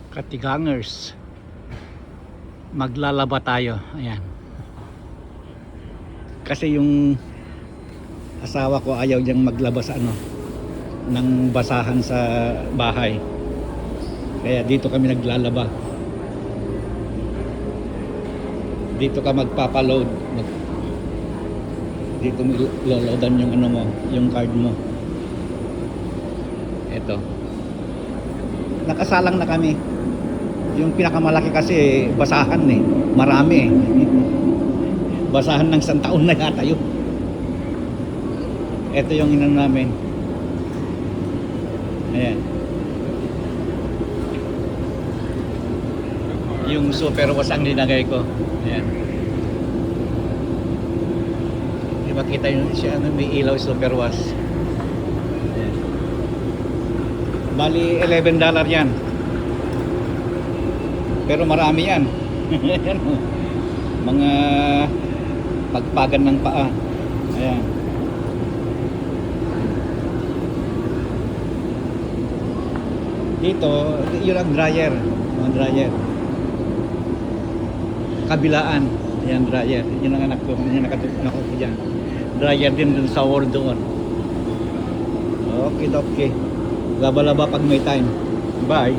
Katigangers, maglalaba tayo. Ayan, kasi yung asawa ko ayaw niyang maglaba sa ng basahan sa bahay, kaya dito kami naglalaba. Dito ka magpapaload, dito mo loloadan yung mo, yung card mo. Eto, nakasalang na kami. Yung pinakamalaki kasi basahan marami basahan ng isang taon na yata yun. Ito yung inano namin. Ayan, yung super wash ang linagay ko. Ayan, di ba kita yung siya may ilaw super wash. Ayan. Bali $11 yan, pero marami yan. Mga pagpagan ng paa. Ayan, dito yun ang dryer, mga dryer kabilaan. Ayan, dryer, yun ang anak ko, yun nakatutok ko dyan. Dryer din dun sa wall doon. Okay, laba-laba pag may time. Bye.